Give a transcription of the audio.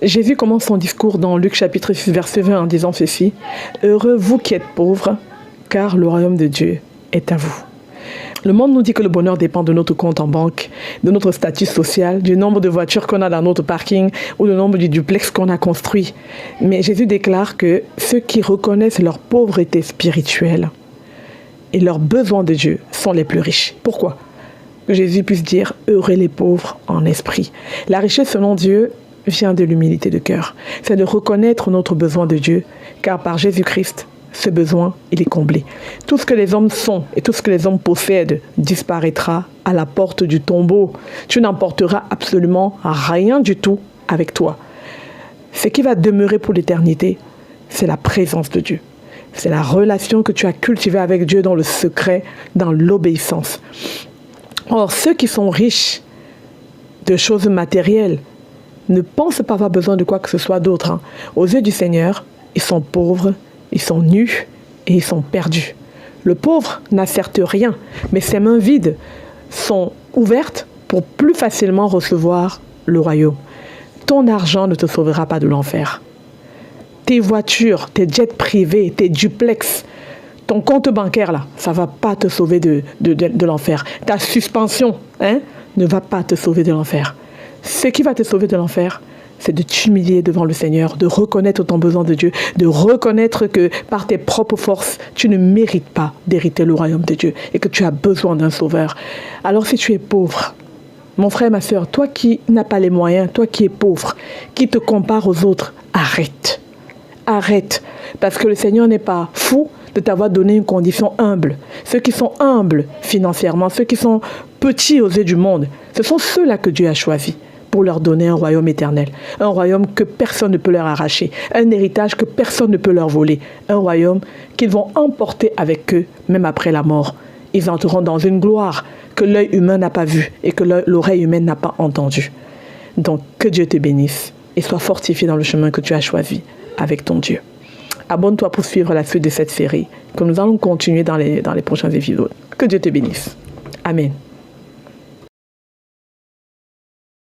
Jésus commence son discours dans Luc chapitre 6, verset 20 en disant ceci. « Heureux vous qui êtes pauvres, car le royaume de Dieu est à vous. » Le monde nous dit que le bonheur dépend de notre compte en banque, de notre statut social, du nombre de voitures qu'on a dans notre parking ou du nombre de duplex qu'on a construit. Mais Jésus déclare que ceux qui reconnaissent leur pauvreté spirituelle et leurs besoins de Dieu sont les plus riches. Pourquoi ? Que Jésus puisse dire « Heureux les pauvres en esprit ». La richesse selon Dieu vient de l'humilité de cœur. C'est de reconnaître notre besoin de Dieu, car par Jésus-Christ, ce besoin, il est comblé. Tout ce que les hommes sont et tout ce que les hommes possèdent disparaîtra à la porte du tombeau. Tu n'emporteras absolument rien du tout avec toi. Ce qui va demeurer pour l'éternité, c'est la présence de Dieu. C'est la relation que tu as cultivée avec Dieu dans le secret, dans l'obéissance. Or, ceux qui sont riches de choses matérielles ne pensent pas avoir besoin de quoi que ce soit d'autre. Aux yeux du Seigneur, ils sont pauvres, ils sont nus et ils sont perdus. Le pauvre n'a certes rien, mais ses mains vides sont ouvertes pour plus facilement recevoir le royaume. Ton argent ne te sauvera pas de l'enfer. Tes voitures, tes jets privés, tes duplex, ton compte bancaire, là, ça ne va pas te sauver de l'enfer. Ta suspension ne va pas te sauver de l'enfer. Ce qui va te sauver de l'enfer, c'est de t'humilier devant le Seigneur, de reconnaître ton besoin de Dieu, de reconnaître que par tes propres forces, tu ne mérites pas d'hériter le royaume de Dieu et que tu as besoin d'un sauveur. Alors si tu es pauvre, mon frère, ma soeur, toi qui n'as pas les moyens, toi qui es pauvre, qui te compare aux autres, arrête. Arrête. Parce que le Seigneur n'est pas fou de t'avoir donné une condition humble. Ceux qui sont humbles financièrement, ceux qui sont petits aux yeux du monde, ce sont ceux-là que Dieu a choisis pour leur donner un royaume éternel. Un royaume que personne ne peut leur arracher. Un héritage que personne ne peut leur voler. Un royaume qu'ils vont emporter avec eux, même après la mort. Ils entreront dans une gloire que l'œil humain n'a pas vue et que l'oreille humaine n'a pas entendue. Donc, que Dieu te bénisse et sois fortifié dans le chemin que tu as choisi avec ton Dieu. Abonne-toi pour suivre la suite de cette série, que nous allons continuer dans les prochains épisodes. Que Dieu te bénisse. Amen.